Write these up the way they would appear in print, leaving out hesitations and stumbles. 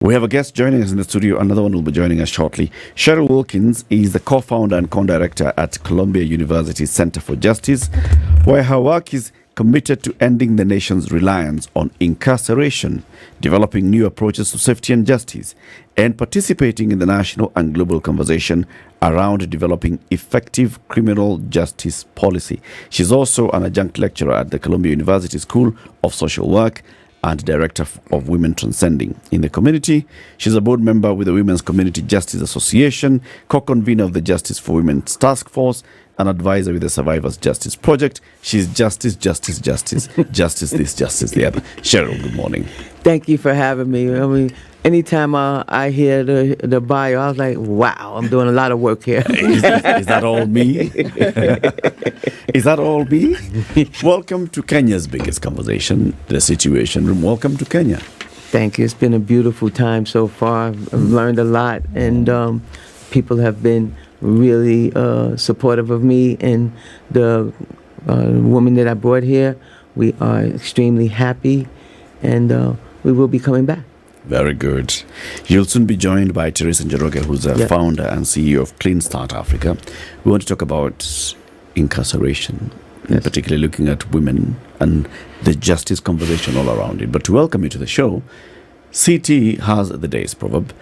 We have a guest joining us in the studio. Another one will be joining us shortly. Cheryl Wilkins is the co-founder and co-director at Columbia University Center for Justice, where her work is committed to ending the nation's reliance on incarceration, developing new approaches to safety and justice, and participating in the national and global conversation around developing effective criminal justice policy. She's also an adjunct lecturer at the Columbia University School of Social Work and director of Women Transcending in the Community. She's a board member with the Women's Community Justice Association, co-convener of the Justice for Women's Task Force, and advisor with the Survivors Justice Project. She's justice, justice, justice, justice this, justice the other. Cheryl, good morning. Thank you for having me. I mean, anytime I hear the bio, I was like, wow, I'm doing a lot of work here. Is that all me? Is that all me? Welcome to Kenya's biggest conversation, the Situation Room. Welcome to Kenya. Thank you. It's been a beautiful time so far. I've learned a lot, and people have been really supportive of me and the woman that I brought here. We are extremely happy, and we will be coming back. Very good. You'll soon be joined by Teresa Njoroge, who's a founder and CEO of Clean Start Africa. We want to talk about incarceration, particularly looking at women and the justice conversation all around it. But to welcome you to the show, CT has the day's proverb.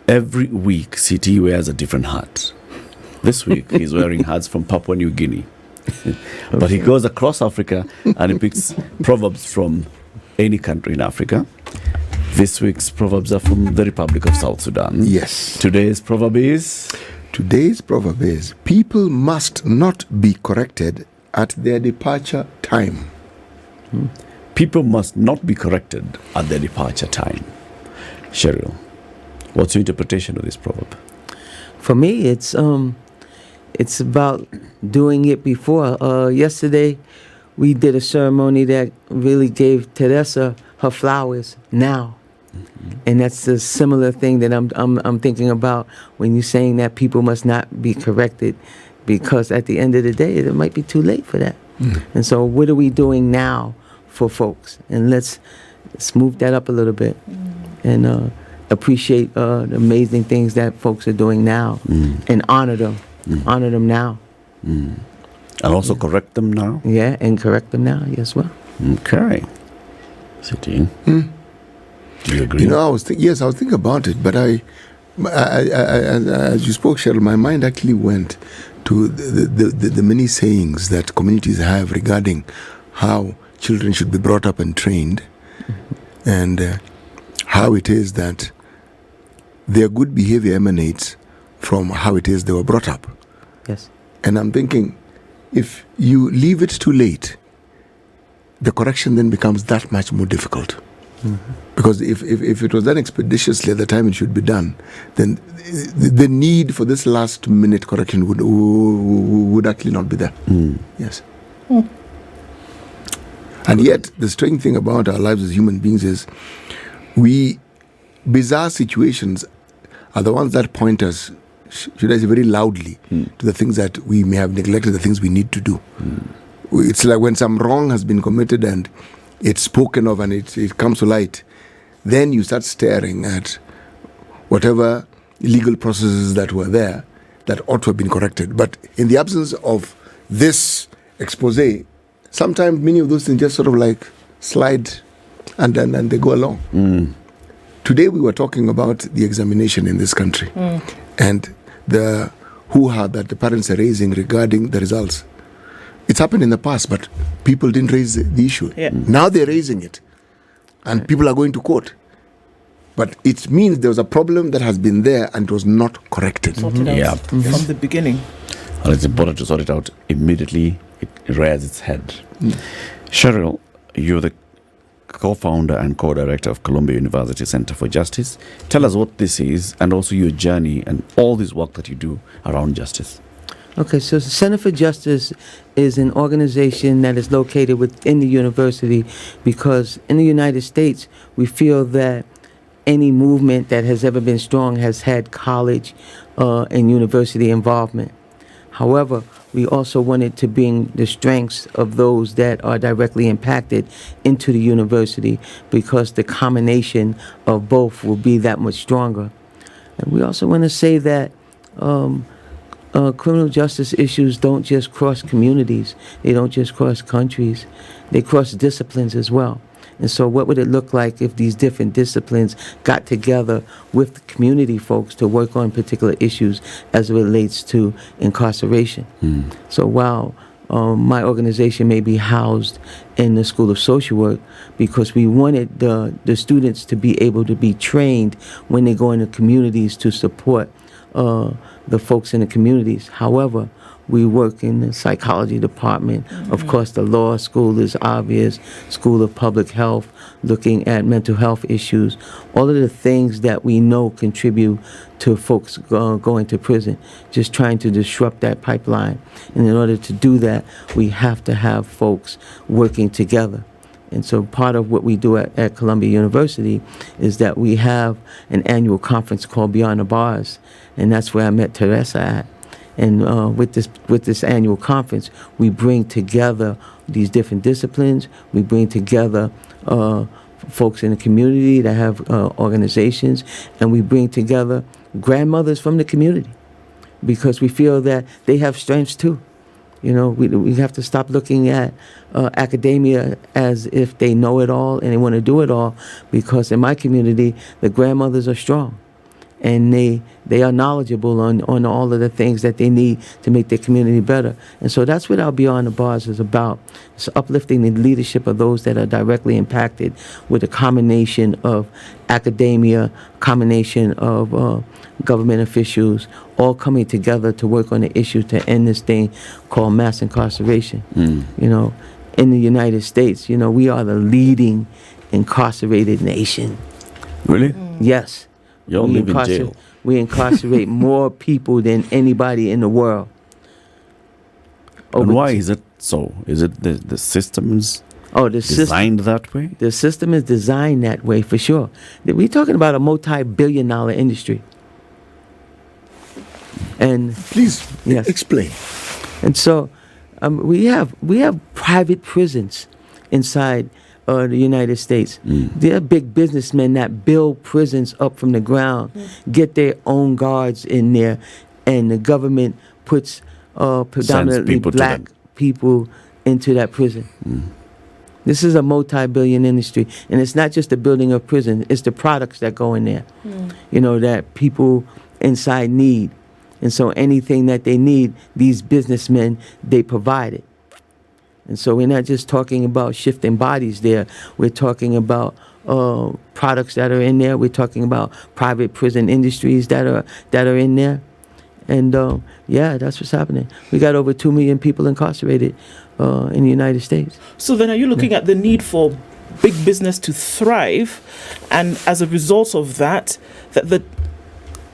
Every week, CT wears a different hat. This week, he's wearing hats from Papua New Guinea. But he goes across Africa and he picks proverbs from any country in Africa. This week's proverbs are from the Republic of South Sudan. Yes. Today's proverb is? Today's proverb is, people must not be corrected at their departure time. People must not be corrected at their departure time. Cheryl, what's your interpretation of this proverb? For me, it's about doing it before. Yesterday, we did a ceremony that really gave Teresa her flowers now. And that's a similar thing that I'm thinking about when you're saying that people must not be corrected, because at the end of the day, it might be too late for that. And so what are we doing now for folks? And let's move that up a little bit and appreciate the amazing things that folks are doing now and honor them. Honor them now. And also correct them now? Yeah, and correct them now, yes, well. Okay. Sitting. Do you agree? You know, I was thinking about it, but I as you spoke, Cheryl, my mind actually went to the many sayings that communities have regarding how children should be brought up and trained, and how it is that their good behavior emanates from how it is they were brought up. Yes. And I'm thinking, if you leave it too late, the correction then becomes that much more difficult. Because if it was done expeditiously at the time it should be done, then the need for this last minute correction would actually not be there. Yes. And yet, the strange thing about our lives as human beings is bizarre situations are the ones that point us, should I say, very loudly to the things that we may have neglected, the things we need to do. It's like when some wrong has been committed and it's spoken of and it comes to light, then you start staring at whatever legal processes that were there that ought to have been corrected. But in the absence of this expose, sometimes many of those things just sort of like slide and they go along. Today we were talking about the examination in this country and the hoo-ha that the parents are raising regarding the results. It's happened in the past, but people didn't raise the issue. Now they're raising it, and people are going to court. But it means there was a problem that has been there and it was not corrected. Sorted out from the beginning. Well, it's important to sort it out immediately. It rears its head. Cheryl, you're the co-founder and co-director of Columbia University Center for Justice. Tell us what this is and also your journey and all this work that you do around justice. Okay, so the Center for Justice is an organization that is located within the university, because in the United States, we feel that any movement that has ever been strong has had college and university involvement. However, we also wanted to bring the strengths of those that are directly impacted into the university, because the combination of both will be that much stronger. And we also want to say that criminal justice issues don't just cross communities, they don't just cross countries, they cross disciplines as well. And so what would it look like if these different disciplines got together with the community folks to work on particular issues as it relates to incarceration? So while my organization may be housed in the School of Social Work, because we wanted the students to be able to be trained when they go into communities to support the folks in the communities. However, we work in the psychology department. Of course, the law school is obvious, School of Public Health, looking at mental health issues, all of the things that we know contribute to folks going to prison, just trying to disrupt that pipeline. And in order to do that, we have to have folks working together. And so part of what we do at Columbia University is that we have an annual conference called Beyond the Bars, and that's where I met Teresa at. And with this annual conference, we bring together these different disciplines. We bring together folks in the community that have organizations, and we bring together grandmothers from the community, because we feel that they have strengths too. You know, we have to stop looking at academia as if they know it all and they want to do it all, because in my community, the grandmothers are strong. And they are knowledgeable on all of the things that they need to make their community better. And so that's what our Beyond the Bars is about. It's uplifting the leadership of those that are directly impacted with a combination of academia, combination of government officials, all coming together to work on the issue to end this thing called mass incarceration. You know, in the United States, you know, we are the leading incarcerated nation. Really? Yes. You all live in jail. We incarcerate more people than anybody in the world. And why is it so? Is it the systems designed that way? The system is designed that way, for sure. We're talking about a multi-billion-dollar industry. And Please explain. And so we have private prisons inside the United States. There are big businessmen that build prisons up from the ground, get their own guards in there, and the government puts predominantly black people into that prison. This is a multi-billion industry, and it's not just the building of prison, it's the products that go in there, you know, that people inside need. And so anything that they need, these businessmen, they provide it. And so we're not just talking about shifting bodies there. We're talking about products that are in there. We're talking about private prison industries that are in there. And that's what's happening. We got over 2 million people incarcerated in the United States. So then are you looking at the need for big business to thrive, and as a result of that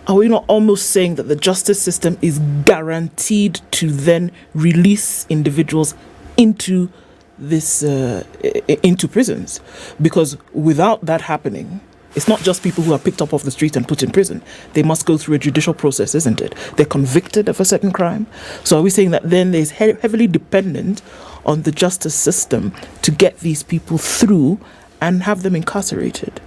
are we not almost saying that the justice system is guaranteed to then release individuals into this into prisons? Because without that happening, it's not just people who are picked up off the street and put in prison. They must go through a judicial process, isn't it? They're convicted of a certain crime. So are we saying that then there's heavily dependent on the justice system to get these people through and have them incarcerated?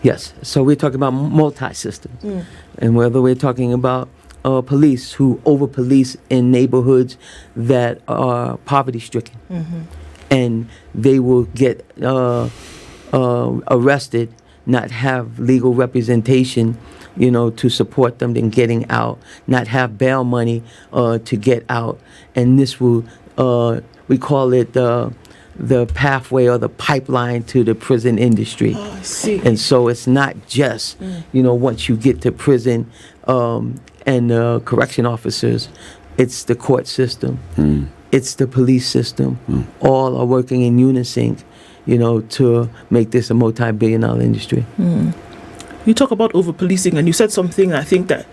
Yes. So we're talking about multi-system. And whether we're talking about police who over-police in neighborhoods that are poverty-stricken. And they will get arrested, not have legal representation, you know, to support them in getting out, not have bail money to get out. And this will, we call it the pathway or the pipeline to the prison industry. Oh, I see. And so it's not just, you know, once you get to prison and correction officers, it's the court system, it's the police system. All are working in unison, you know, to make this a multi-billion-dollar industry. You talk about over-policing, and you said something, I think, that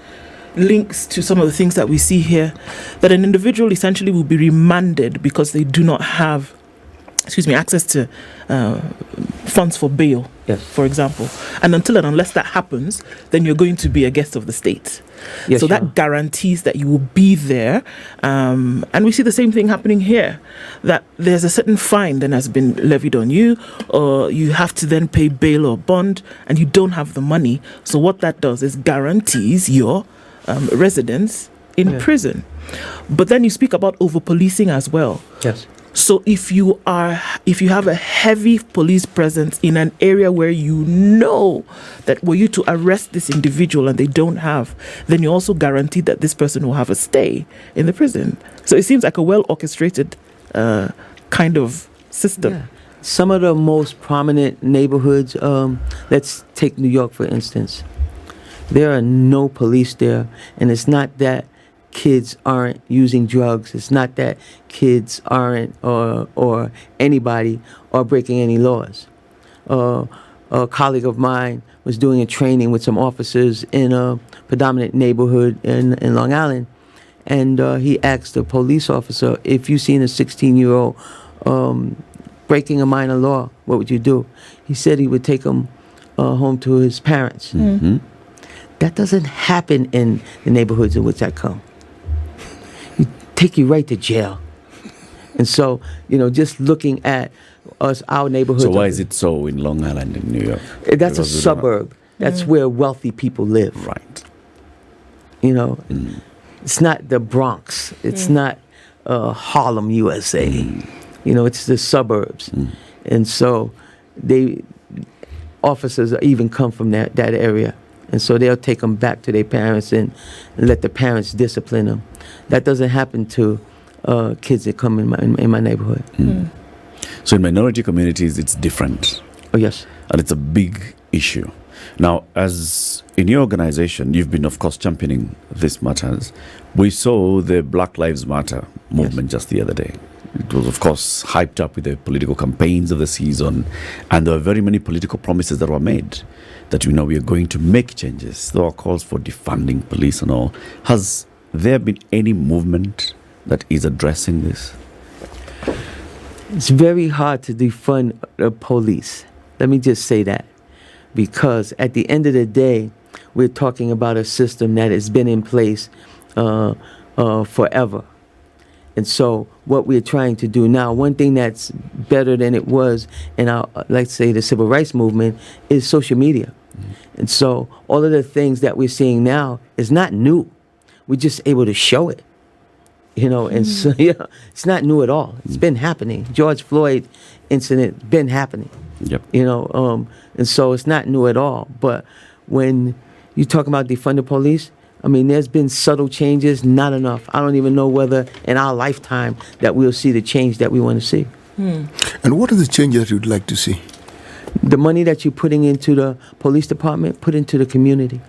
links to some of the things that we see here, that an individual essentially will be remanded because they do not have access to funds for bail, Yes. for example. And until and unless that happens, then you're going to be a guest of the state. Yes, So Your Honor. that guarantees that you will be there. And we see the same thing happening here, that there's a certain fine that has been levied on you, or you have to then pay bail or bond, and you don't have the money. So what that does is guarantees your residence in prison. But then you speak about over-policing as well. Yes. So if you have a heavy police presence in an area where you know that were you to arrest this individual and they don't have, then you also guarantee that this person will have a stay in the prison. So it seems like a well orchestrated kind of system. Yeah. Some of the most prominent neighborhoods, let's take New York for instance. There are no police there, and it's not that kids aren't using drugs. It's not that kids aren't or anybody are breaking any laws. A colleague of mine was doing a training with some officers in a predominant neighborhood in Long Island, and he asked a police officer, if you seen a 16-year-old breaking a minor law, what would you do? He said he would take him home to his parents. Mm-hmm. That doesn't happen in the neighborhoods in which I come. Take you right to jail. And so, just looking at our neighborhoods. So why is it so in Long Island in New York? That's a Because we don't suburb. That's where wealthy people live. have- Right. It's not the Bronx. It's not Harlem, USA. It's the suburbs. And so officers even come from that area. And so they'll take them back to their parents and let the parents discipline them. That doesn't happen to kids that come in my neighborhood. So in minority communities, it's different. Oh, yes. And it's a big issue. Now, as in your organization, you've been, of course, championing these matters. We saw the Black Lives Matter movement just the other day. It was, of course, hyped up with the political campaigns of the season. And there were very many political promises that were made that, we are going to make changes. There were calls for defunding police and all. Has there been any movement that is addressing this? It's very hard to defund the police. Let me just say that. Because at the end of the day, we're talking about a system that has been in place forever. And so what we're trying to do now, one thing that's better than it was in our, let's say, the civil rights movement is social media. And so all of the things that we're seeing now is not new. We're just able to show it. And so, it's not new at all. It's been happening. George Floyd incident been happening. Yep. And so it's not new at all. But when you talk about defund the police, there's been subtle changes, not enough. I don't even know whether in our lifetime that we'll see the change that we want to see. And what are the changes that you'd like to see? The money that you're putting into the police department, put into the community.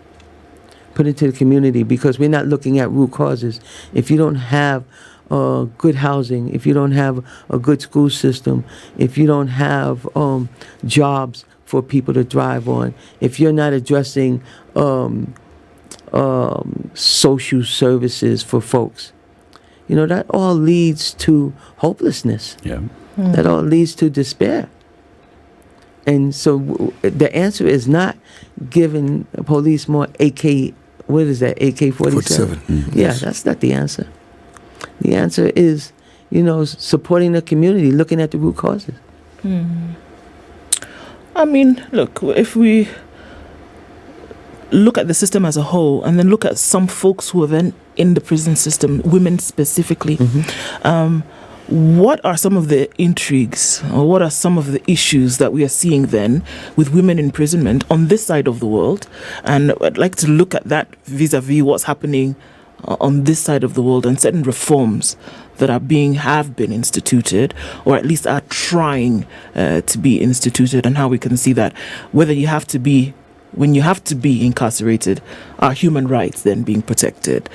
Put into the community, because we're not looking at root causes. If you don't have good housing, if you don't have a good school system, if you don't have jobs for people to thrive on, if you're not addressing social services for folks, that all leads to hopelessness. Yeah. That all leads to despair. And so the answer is not giving police more AK, what is that, AK-47? Yeah, that's not the answer. The answer is, supporting the community, looking at the root causes. Look, if we look at the system as a whole and then look at some folks who are then in the prison system, women specifically, what are some of the intrigues, or what are some of the issues that we are seeing then with women imprisonment on this side of the world? And I'd like to look at that vis-a-vis what's happening on this side of the world, and certain reforms that have been instituted, or at least are trying to be instituted, and how we can see that when you have to be incarcerated, are human rights then being protected?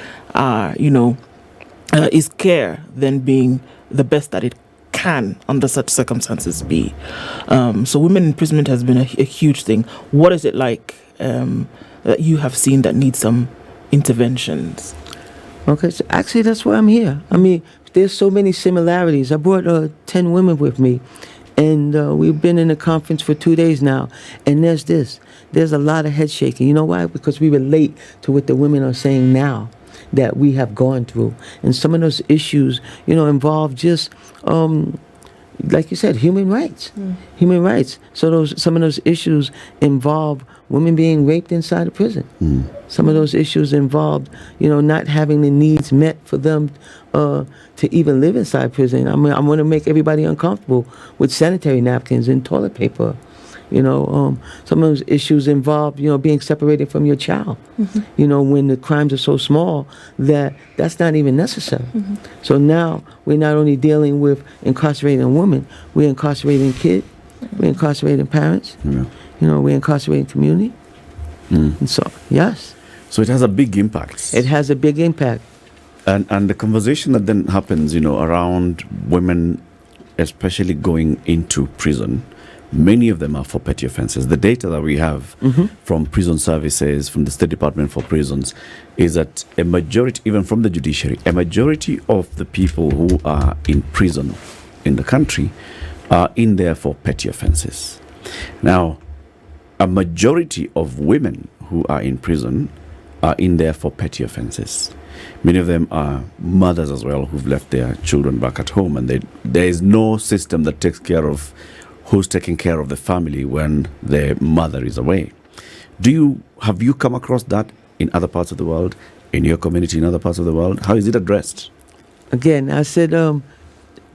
Is care then being the best that it can under such circumstances be? So women imprisonment has been a huge thing. What is it like that you have seen that needs some interventions? Okay, so actually that's why I'm here. There's so many similarities. I brought 10 women with me, And we've been in a conference for 2 days now, and there's a lot of head shaking. You know why? Because we relate to what the women are saying now that we have gone through. And some of those issues, involve just, like you said, human rights. Human rights. So some of those issues involve women being raped inside a prison. Some of those issues involved, not having the needs met for them to even live inside prison. I'm going to make everybody uncomfortable with sanitary napkins and toilet paper. Some of those issues involve, being separated from your child. When the crimes are so small that's not even necessary. So now we're not only dealing with incarcerating a woman, we're incarcerating kids, we're incarcerating parents, we're incarcerating community. And so, yes. So it has a big impact. It has a big impact. And the conversation that then happens, around women, especially going into prison, many of them are for petty offenses. The data that we have from prison services, from the State Department for Prisons, is that a majority, even from the judiciary, a majority of the people who are in prison in the country are in there for petty offenses. Now, a majority of women who are in prison are in there for petty offenses. Many of them are mothers as well who've left their children back at home, and there is no system that takes care of who's taking care of the family when their mother is away. Have you come across that in other parts of the world, in your community, in other parts of the world? How is it addressed? Again, I said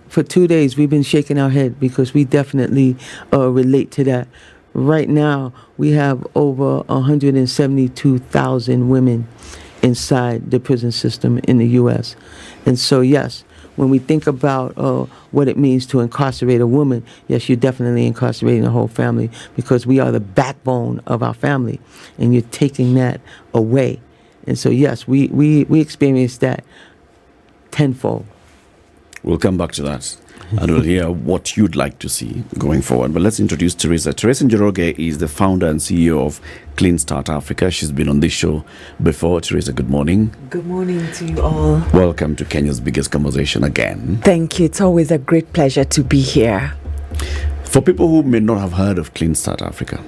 for 2 days we've been shaking our head because we definitely relate to that. Right now, we have over 172,000 women inside the prison system in the U.S. And so, yes, when we think about what it means to incarcerate a woman, yes, you're definitely incarcerating the whole family because we are the backbone of our family, and you're taking that away. And so, yes, we experience that tenfold. We'll come back to that, and we'll hear what you'd like to see going forward. But let's introduce Teresa. Teresa Njoroge is the founder and CEO of Clean Start Africa. She's been on this show before. Teresa, good morning. Good morning to you all. Welcome to Kenya's biggest conversation again. Thank you. It's always a great pleasure to be here. For people who may not have heard of Clean Start Africa,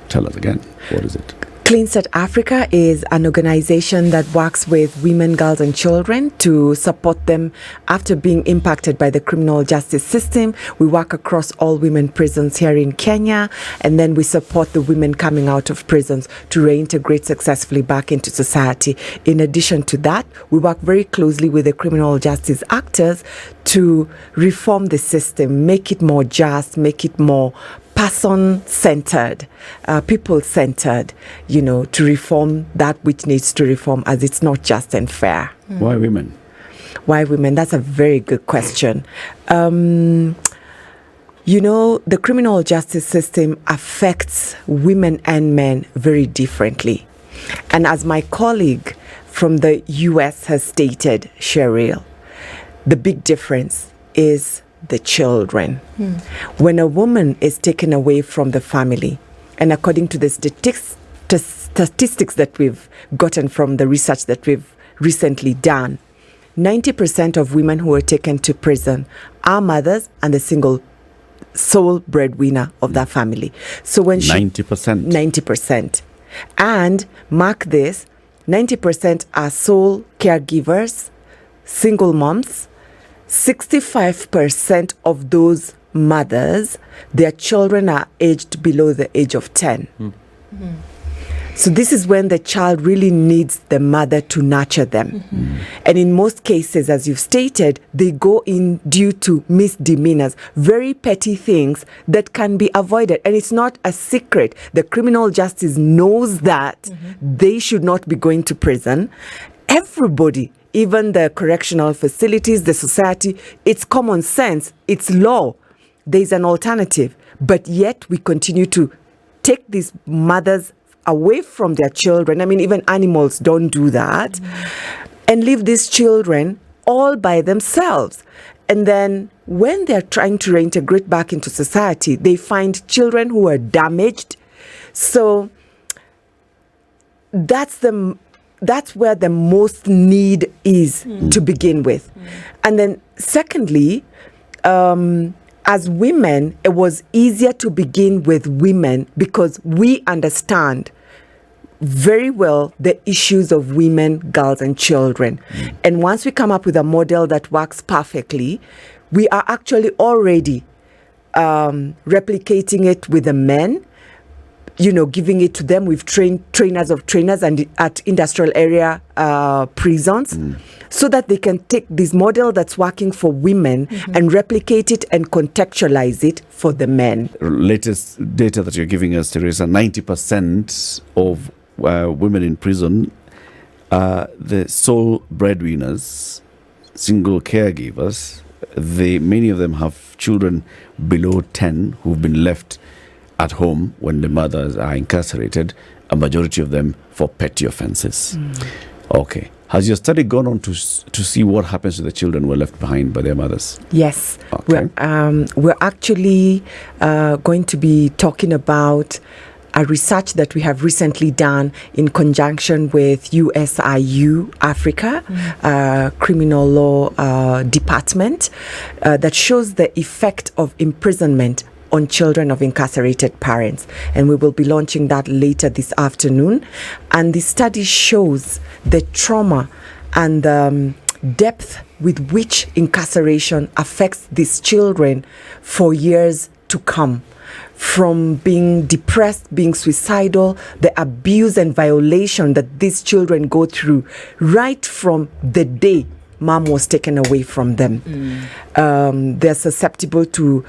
tell us again, what is it? Clean Start Africa is an organization that works with women, girls, and children to support them after being impacted by the criminal justice system. We work across all women prisons here in Kenya, and then we support the women coming out of prisons to reintegrate successfully back into society. In addition to that, we work very closely with the criminal justice actors to reform the system, make it more just, make it more person-centered, people-centered, to reform that which needs to reform, as it's not just and fair. Why women? Why women? That's a very good question. The criminal justice system affects women and men very differently. And as my colleague from the US has stated, Cheryl, the big difference is the children. When a woman is taken away from the family, and according to the statistics that we've gotten from the research that we've recently done, 90% of women who are taken to prison are mothers and the sole breadwinner of that family. So when 90%. 90%. And mark this, 90% are sole caregivers, single moms. 65% of those mothers, their children are aged below the age of 10. So this is when the child really needs the mother to nurture them. And in most cases, as you've stated, they go in due to misdemeanors, very petty things that can be avoided. And it's not a secret. The criminal justice knows that they should not be going to prison. Everybody, even the correctional facilities, the society, it's common sense, it's law. There's an alternative. But yet we continue to take these mothers away from their children. I mean, even animals don't do that. And leave these children all by themselves. And then when they're trying to reintegrate back into society, they find children who are damaged. So that's where the most need is to begin with. And then secondly, as women, it was easier to begin with women because we understand very well the issues of women, girls, and children. And once we come up with a model that works perfectly, we are actually already replicating it with the men, giving it to them. We've trained trainers of trainers and at industrial area prisons so that they can take this model that's working for women and replicate it and contextualize it for the men. Latest data that you're giving us, Teresa, 90% of women in prison are the sole breadwinners, single caregivers. Many of them have children below 10 who've been left at home when the mothers are incarcerated, a majority of them for petty offenses. Okay. Has your study gone on to see what happens to the children who are left behind by their mothers? Yes. Okay. We're actually going to be talking about a research that we have recently done in conjunction with USIU Africa, Criminal Law Department, that shows the effect of imprisonment on children of incarcerated parents. And we will be launching that later this afternoon. And the study shows the trauma and the depth with which incarceration affects these children for years to come. From being depressed, being suicidal, the abuse and violation that these children go through right from the day mom was taken away from them. They're susceptible to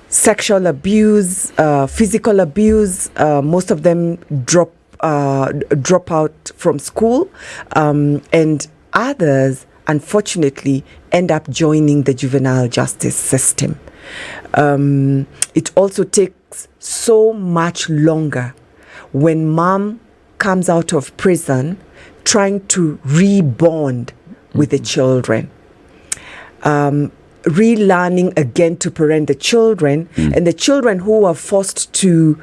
sexual abuse, physical abuse. Most of them drop out from school, and others, unfortunately, end up joining the juvenile justice system. It also takes so much longer when mom comes out of prison trying to rebond with the children. Relearning again to parent the children, and the children who are forced to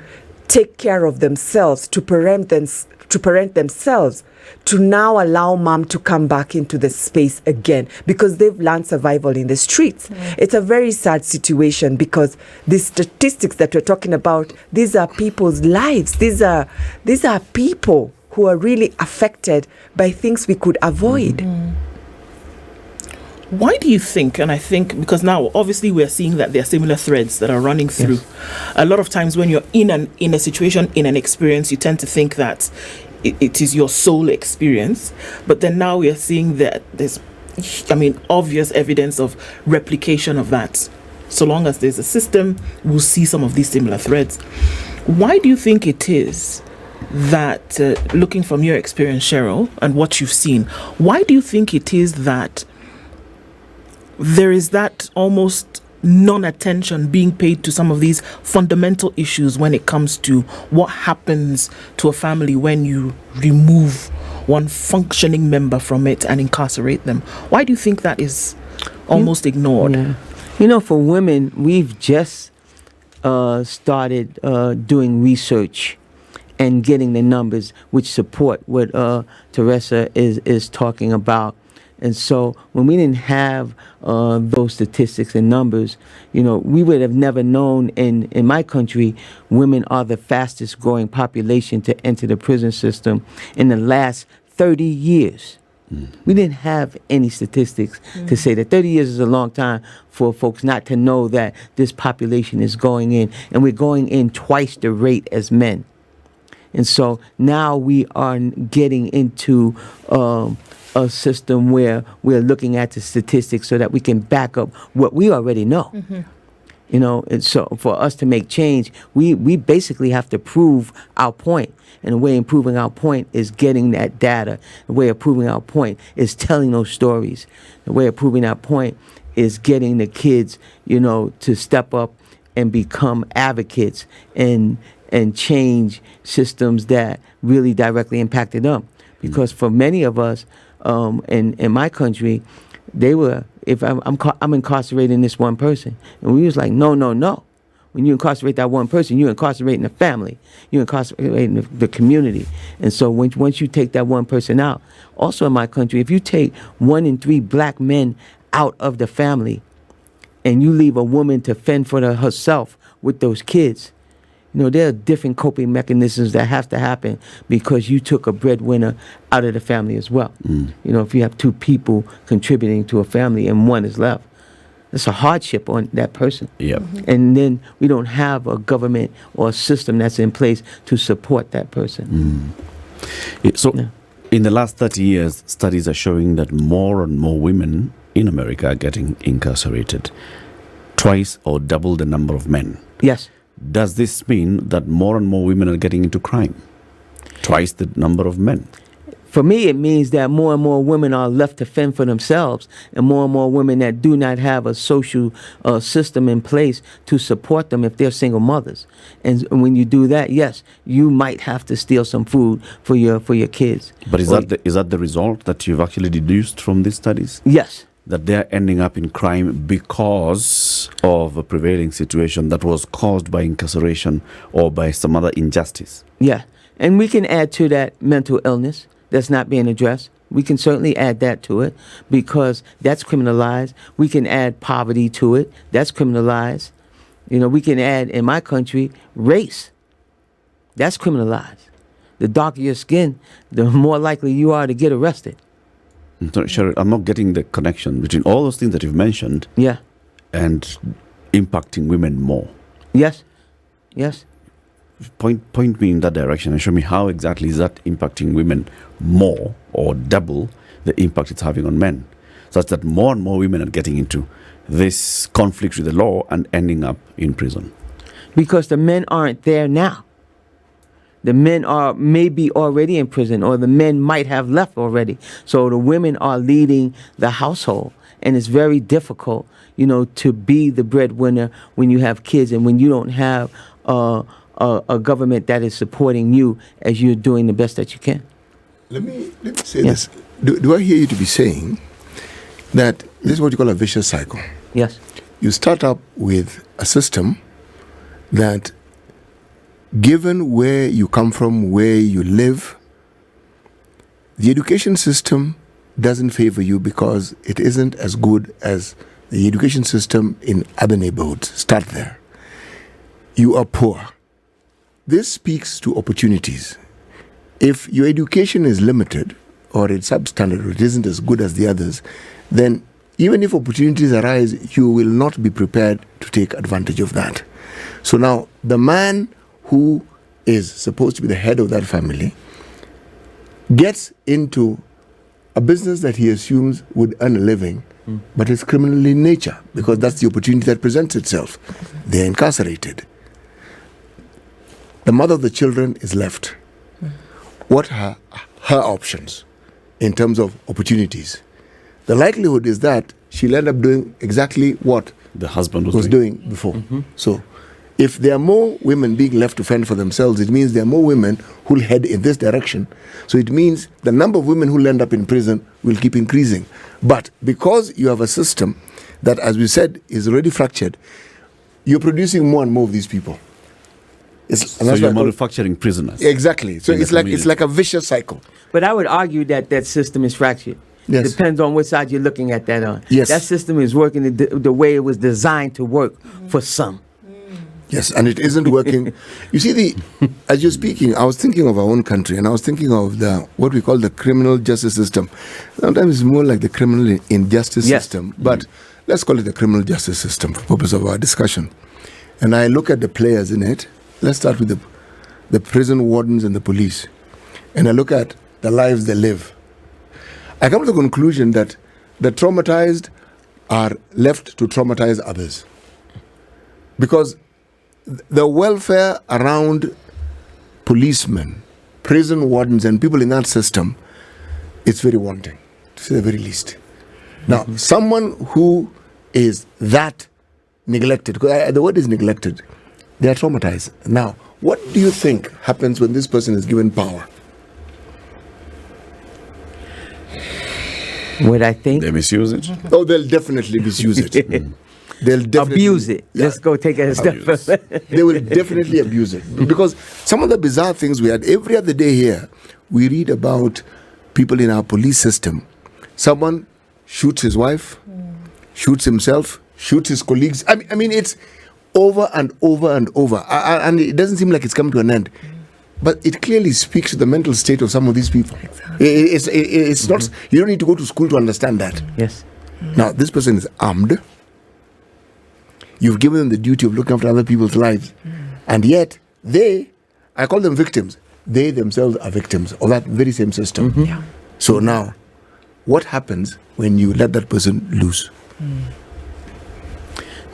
take care of themselves, to parent themselves, to now allow mom to come back into the space again because they've learned survival in the streets. It's a very sad situation because the statistics that we're talking about, these are people's lives. These are people who are really affected by things we could avoid. Why do you think, and I think because now obviously we're seeing that there are similar threads that are running through. A lot of times when you're in a situation, in an experience, you tend to think that it is your sole experience, but then now we are seeing that there's obvious evidence of replication of that. So long as there's a system, we'll see some of these similar threads. Why do you think it is that, looking from your experience, Cheryl, and what you've seen, why do you think it is that there is that almost non-attention being paid to some of these fundamental issues when it comes to what happens to a family when you remove one functioning member from it and incarcerate them? Why do you think that is almost ignored? For women, we've just started doing research and getting the numbers which support what Teresa is talking about. And so when we didn't have those statistics and numbers, we would have never known in my country, women are the fastest growing population to enter the prison system in the last 30 years. We didn't have any statistics to say that 30 years is a long time for folks not to know that this population is going in, and we're going in twice the rate as men. And so now we are getting into a system where we're looking at the statistics so that we can back up what we already know. And so for us to make change, we basically have to prove our point. And the way of proving our point is getting that data. The way of proving our point is telling those stories. The way of proving our point is getting the kids, to step up and become advocates and change systems that really directly impacted them. Because for many of us, in my country, they were, if I'm incarcerating this one person, and we was like, no. When you incarcerate that one person, you're incarcerating the family, you're incarcerating the community. And so once you take that one person out, also in my country, if you take 1 in 3 black men out of the family, and you leave a woman to fend for herself with those kids, there are different coping mechanisms that have to happen because you took a breadwinner out of the family as well. If you have two people contributing to a family and one is left, it's a hardship on that person. Yep. And then we don't have a government or a system that's in place to support that person. So, in the last 30 years, studies are showing that more and more women in America are getting incarcerated, twice or double the number of men. Yes. Does this mean that more and more women are getting into crime? Twice the number of men. For me, it means that more and more women are left to fend for themselves, and more women that do not have a social system in place to support them if they're single mothers. And when you do that, yes, you might have to steal some food for your kids. But is that the result that you've actually deduced from these studies? Yes. That they're ending up in crime because of a prevailing situation that was caused by incarceration or by some other injustice. Yeah. And we can add to that mental illness that's not being addressed. We can certainly add that to it because that's criminalized. We can add poverty to it. That's criminalized. We can add, in my country, race. That's criminalized. The darker your skin, the more likely you are to get arrested. So, Cheryl, I'm not getting the connection between all those things that you've mentioned and impacting women more. Yes. Yes. Point me in that direction and show me how exactly is that impacting women more or double the impact it's having on men, such that more and more women are getting into this conflict with the law and ending up in prison. Because the men aren't there now. The men are maybe already in prison, or the men might have left already. So the women are leading the household, and it's very difficult, to be the breadwinner when you have kids and when you don't have a government that is supporting you as you're doing the best that you can. Let me say this. Do I hear you to be saying that this is what you call a vicious cycle? Yes. You start up with a system that, given where you come from, where you live, the education system doesn't favor you because it isn't as good as the education system in other neighborhoods. Start there. You are poor. This speaks to opportunities. If your education is limited or it's substandard or it isn't as good as the others, then even if opportunities arise, you will not be prepared to take advantage of that. So now, the man who is supposed to be the head of that family gets into a business that he assumes would earn a living, but it's criminal in nature because that's the opportunity that presents itself. They're incarcerated. The mother of the children is left. What are her options in terms of opportunities? The likelihood is that she'll end up doing exactly what the husband was doing before. So if there are more women being left to fend for themselves, it means there are more women who'll head in this direction. So it means the number of women who'll end up in prison will keep increasing. But because you have a system that, as we said, is already fractured, you're producing more and more of these people. So you're manufacturing prisoners. Exactly. So it's like a vicious cycle. But I would argue that system is fractured. Yes. Depends on which side you're looking at that on. Yes. That system is working the way it was designed to work for some. Yes, and it isn't working. You see, as you're speaking, I was thinking of our own country, and I was thinking of what we call the criminal justice system. Sometimes it's more like the criminal injustice system, but let's call it the criminal justice system for the purpose of our discussion. And I look at the players in it. Let's start with the prison wardens and the police. And I look at the lives they live. I come to the conclusion that the traumatized are left to traumatize others. Because the welfare around policemen, prison wardens, and people in that system, it's very wanting, to say the very least. Now, someone who is that neglected, because the word is neglected, they are traumatized. Now, what do you think happens when this person is given power? What I think? They misuse it. Oh, they'll definitely misuse it. They'll definitely abuse it. Let's go take it a step further. They will definitely abuse it. Because some of the bizarre things we had, every other day here, we read about people in our police system. Someone shoots his wife, shoots himself, shoots his colleagues. I mean, it's over and over and over. And it doesn't seem like it's come to an end. But it clearly speaks to the mental state of some of these people. Exactly. It's not, you don't need to go to school to understand that. Yes. Now, this person is armed. You've given them the duty of looking after other people's lives. And yet, I call them victims. They themselves are victims of that very same system. Yeah. So now, what happens when you let that person loose?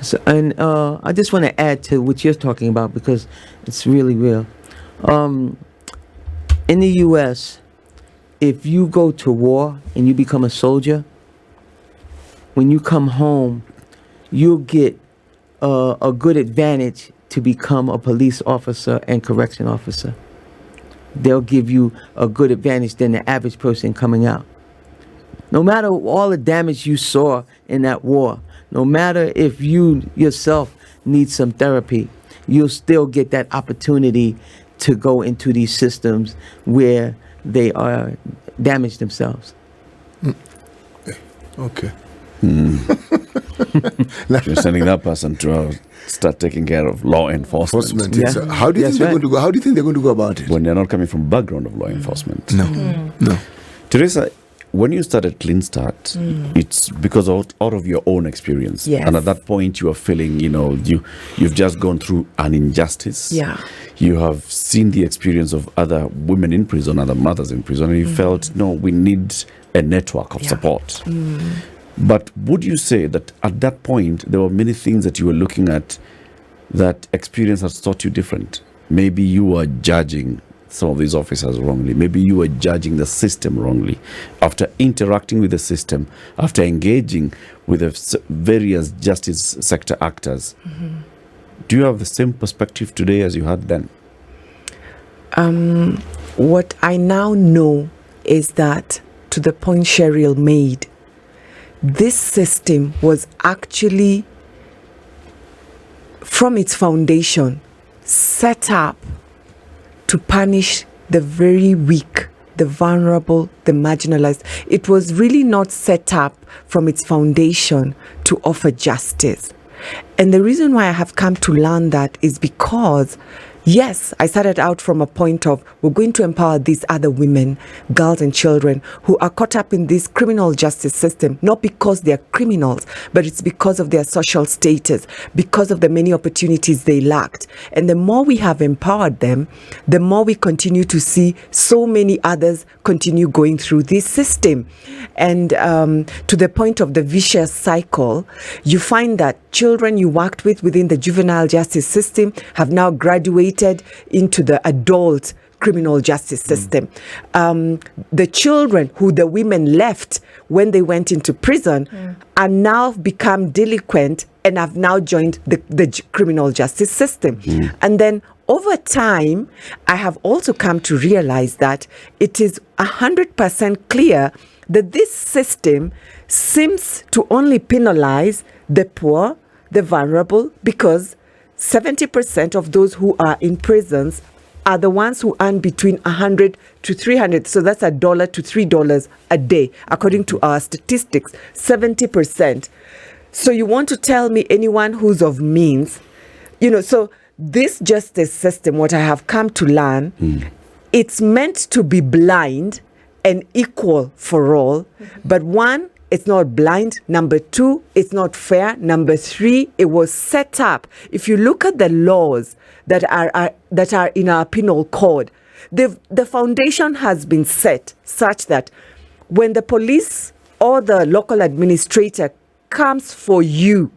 So, and I just want to add to what you're talking about because it's really real. In the U.S., if you go to war and you become a soldier, when you come home, you'll get a good advantage to become a police officer and correction officer. They'll give you a good advantage than the average person coming out. No matter all the damage you saw in that war, no matter if you yourself need some therapy, you'll still get that opportunity to go into these systems where they are damaged themselves. Okay. You're sending that person to start taking care of law enforcement. Yeah. So how do you think they're going to go? How do you think they're going to go about it? When they're not coming from background of law enforcement. No. Teresa, when you started Clean Start, it's because out of your own experience. Yes. And at that point, you are feeling, you've just gone through an injustice. Yeah. You have seen the experience of other women in prison, other mothers in prison, and you felt, no, we need a network of support. But would you say that at that point, there were many things that you were looking at that experience has taught you different? Maybe you were judging some of these officers wrongly. Maybe you were judging the system wrongly. After interacting with the system, after engaging with the various justice sector actors, do you have the same perspective today as you had then? What I now know is that, to the point Cheryl made, this system was actually, from its foundation, set up to punish the very weak, the vulnerable, the marginalized. It was really not set up from its foundation to offer justice. And the reason why I have come to learn that is because, yes, I started out from a point of, we're going to empower these other women, girls and children who are caught up in this criminal justice system, not because they're criminals, but it's because of their social status, because of the many opportunities they lacked. And the more we have empowered them, the more we continue to see so many others continue going through this system. And to the point of the vicious cycle, you find that children you worked with within the juvenile justice system have now graduated into the adult criminal justice system. The children who the women left when they went into prison are now become delinquent and have now joined the criminal justice system. And then over time, I have also come to realize that it is 100% clear that this system seems to only penalize the poor, the vulnerable, because 70% of those who are in prisons are the ones who earn between 100 to 300. So that's $1 to $3 a day, according to our statistics, 70%. So you want to tell me anyone who's of means, so this justice system, what I have come to learn, it's meant to be blind and equal for all. But one, it's not blind. Number two, it's not fair. Number three, it was set up. If you look at the laws that are in our penal code, the foundation has been set such that when the police or the local administrator comes for you,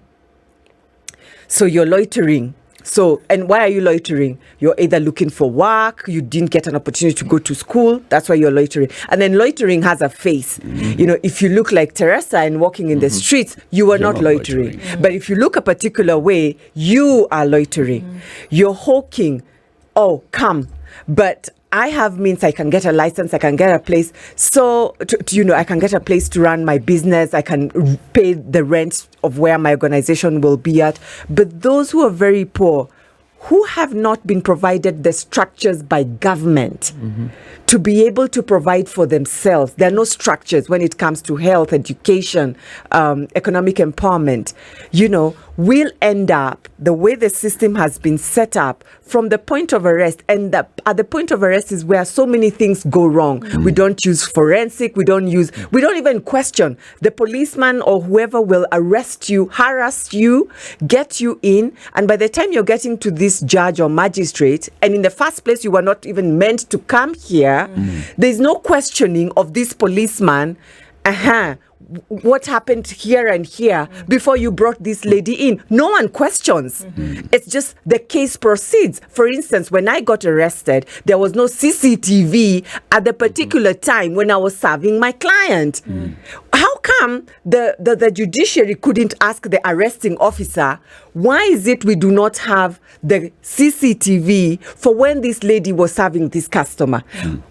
so you're loitering. So, and why are you loitering? You're either looking for work, you didn't get an opportunity to go to school, that's why you're loitering. And then loitering has a face. If you look like Teresa and walking in the streets, you are not loitering. But if you look a particular way, you are loitering. You're hawking, oh, come. But I have means I can get a license, I can get a place. So, I can get a place to run my business. I can pay the rent of where my organization will be at. But those who are very poor, who have not been provided the structures by government to be able to provide for themselves. There are no structures when it comes to health, education, economic empowerment. Will end up the way the system has been set up from the point of arrest. And at the point of arrest is where so many things go wrong. We don't use forensic. We don't even question. The policeman or whoever will arrest you, harass you, get you in. And by the time you're getting to this judge or magistrate, and in the first place, you were not even meant to come here, there's no questioning of this policeman. What happened here and here before you brought this lady in? No one questions. It's just the case proceeds. For instance, when I got arrested, there was no CCTV at the particular time when I was serving my client. How come the judiciary couldn't ask the arresting officer, why is it we do not have the CCTV for when this lady was serving this customer?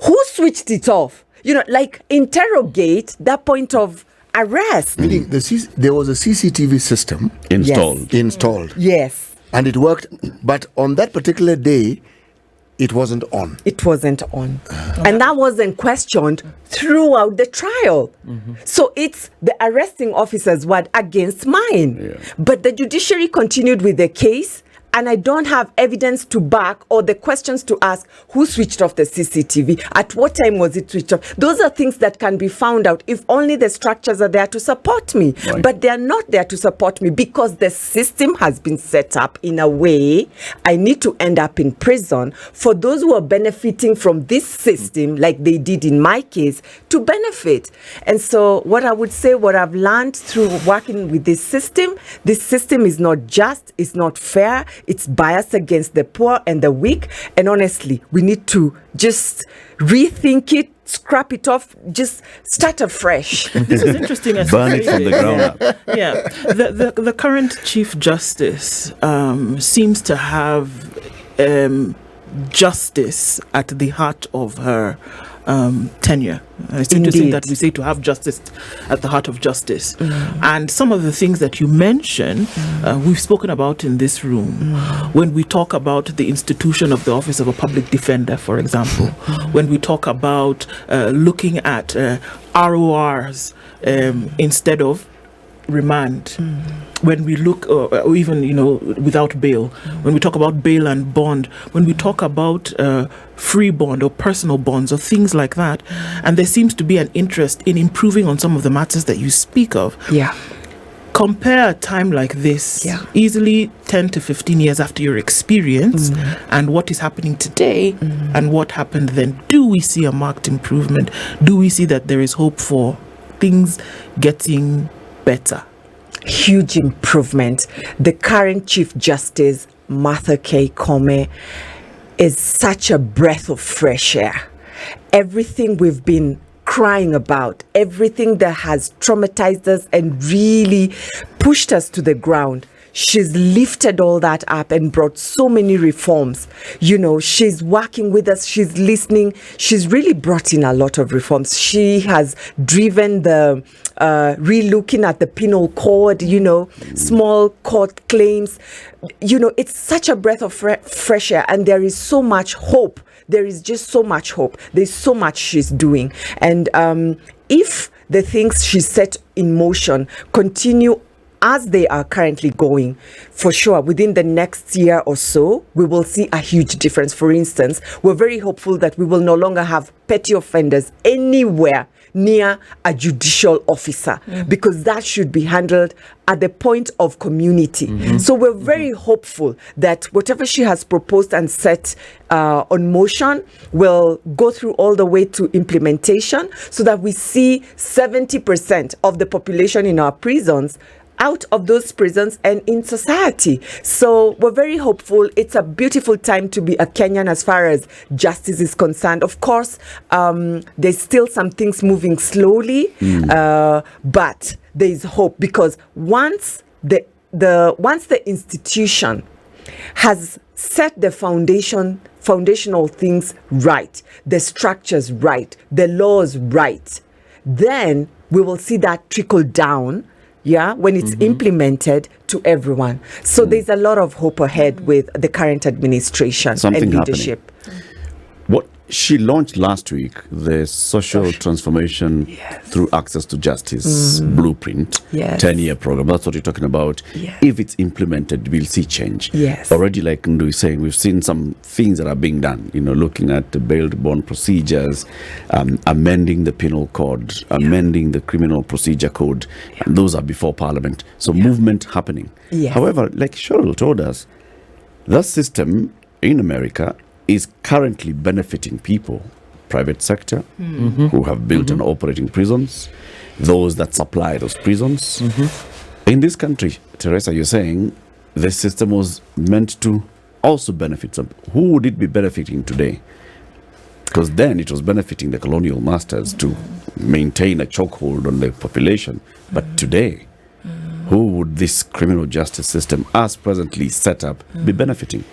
Who switched it off? Like interrogate that point of arrest. Meaning there was a CCTV system installed. Yes. And it worked, but on that particular day, it wasn't on. It wasn't on. And that wasn't questioned throughout the trial. So it's the arresting officer's word against mine. But the judiciary continued with the case, and I don't have evidence to back or the questions to ask who switched off the CCTV, at what time was it switched off. Those are things that can be found out if only the structures are there to support me. But they are not there to support me because the system has been set up in a way I need to end up in prison for those who are benefiting from this system, like they did in my case, to benefit. And so what I would say, what I've learned through working with this system is not just, it's not fair, it's biased against the poor and the weak. And honestly, we need to just rethink it, scrap it off, just start afresh. This is interesting. Burn it from the ground up. Yeah. The current Chief Justice seems to have justice at the heart of her tenure. It's interesting that we say to have justice at the heart of justice. And some of the things that you mention, we've spoken about in this room. When we talk about the institution of the Office of a Public Defender, for example, when we talk about looking at RORs instead of remand, when we look, or even, without bail, when we talk about bail and bond, when we talk about free bond or personal bonds or things like that, and there seems to be an interest in improving on some of the matters that you speak of. Compare a time like this, easily 10 to 15 years after your experience, and what is happening today, and what happened then. Do we see a marked improvement? Do we see that there is hope for things getting better? Huge improvement. The current Chief Justice, Martha K. Koome, is such a breath of fresh air. Everything we've been crying about, everything that has traumatized us and really pushed us to the ground, she's lifted all that up and brought so many reforms. She's working with us, she's listening, she's really brought in a lot of reforms. She has driven the re-looking at the penal code, small court claims. It's such a breath of fresh air, and there is so much hope. There is just so much hope. There's so much she's doing. And if the things she set in motion continue as they are currently going, for sure, within the next year or so, we will see a huge difference. For instance, we're very hopeful that we will no longer have petty offenders anywhere near a judicial officer, because that should be handled at the point of community. So we're very hopeful that whatever she has proposed and set on motion will go through all the way to implementation, so that we see 70% of the population in our prisons out of those prisons and in society. So we're very hopeful. It's a beautiful time to be a Kenyan as far as justice is concerned. Of course, there's still some things moving slowly, but there's hope, because once the institution has set the foundational things right, the structures right, the laws right, then we will see that trickle down, yeah, when it's implemented to everyone. So there's a lot of hope ahead with the current administration Something and happening. leadership. What she launched last week, the social transformation through access to justice blueprint, Yes. 10-year program. That's what you're talking about. Yes. If it's implemented, we'll see change. Yes. Already, like Ndu is saying, we've seen some things that are being done, looking at the bail-bond procedures, amending the penal code, amending the criminal procedure code. And those are before Parliament. So movement happening. Yes. However, like Cheryl told us, that system in America is currently benefiting people, private sector, who have built and operating prisons, those that supply those prisons. In this country, Teresa, you're saying this system was meant to also benefit some. Who would it be benefiting today? Because then it was benefiting the colonial masters to maintain a chokehold on the population. But today, who would this criminal justice system, as presently set up, be benefiting?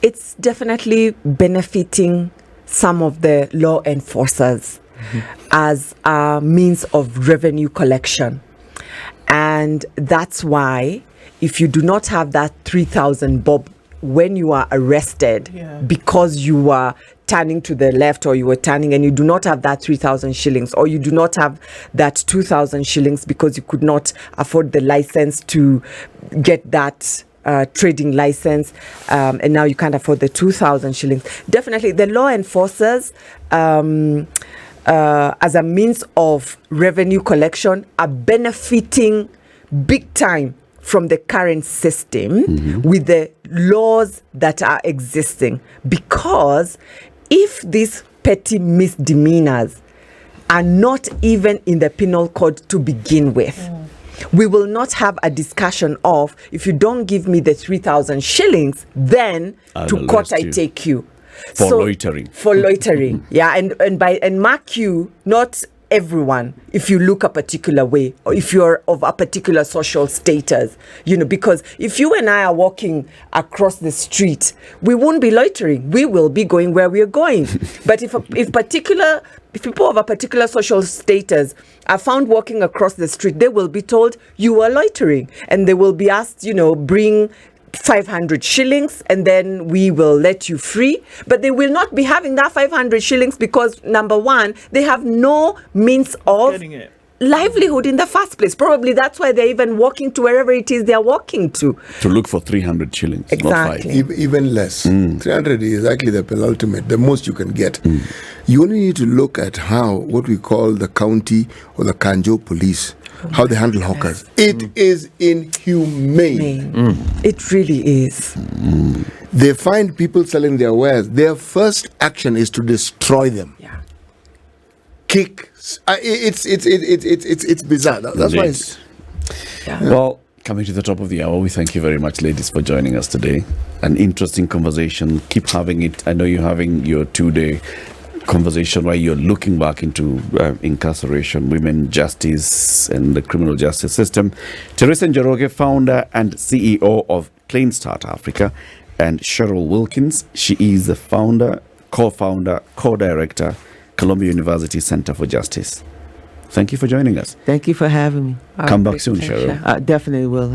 It's definitely benefiting some of the law enforcers as a means of revenue collection. And that's why if you do not have that 3,000 bob when you are arrested because you were turning to the left or you were turning and you do not have that 3,000 shillings, or you do not have that 2,000 shillings because you could not afford the license to get that trading license, and now you can't afford the 2,000 shillings. Definitely, the law enforcers, as a means of revenue collection, are benefiting big time from the current system with the laws that are existing. Because if these petty misdemeanors are not even in the penal code to begin with, we will not have a discussion of, if you don't give me the 3,000 shillings, then to court I take you. For loitering. For loitering, yeah, and mark you, not everyone, if you look a particular way, or if you're of a particular social status, because if you and I are walking across the street, we won't be loitering. We will be going where we're going. But if people of a particular social status are found walking across the street, they will be told you are loitering, and they will be asked, bring 500 shillings and then we will let you free. But they will not be having that 500 shillings because, number one, they have no means of Getting it. livelihood in the first place. Probably that's why they're even walking to wherever it is they're walking to. To look for 300 shillings, Exactly. not 5. Even less. 300 is actually the penultimate, the most you can get. You only need to look at what we call the county or the Kanjo police, how they handle hawkers. It is inhumane. It really is. They find people selling their wares. Their first action is to destroy them. Yeah. Kick. It's bizarre. That's why. Yes. Well, coming to the top of the hour, we thank you very much, ladies, for joining us today. An interesting conversation. Keep having it. I know you're having your 2-day conversation where you're looking back into incarceration, women justice, and the criminal justice system. Teresa Njoroge, founder and CEO of Clean Start Africa, and Cheryl Wilkins, she is the founder, co-founder, co-director, Columbia University Center for Justice. Thank you for joining us. Thank you for having me. Come back soon, Cheryl. I definitely will.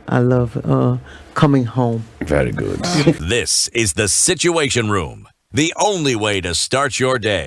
I love coming home. Very good. This is the Situation Room, the only way to start your day.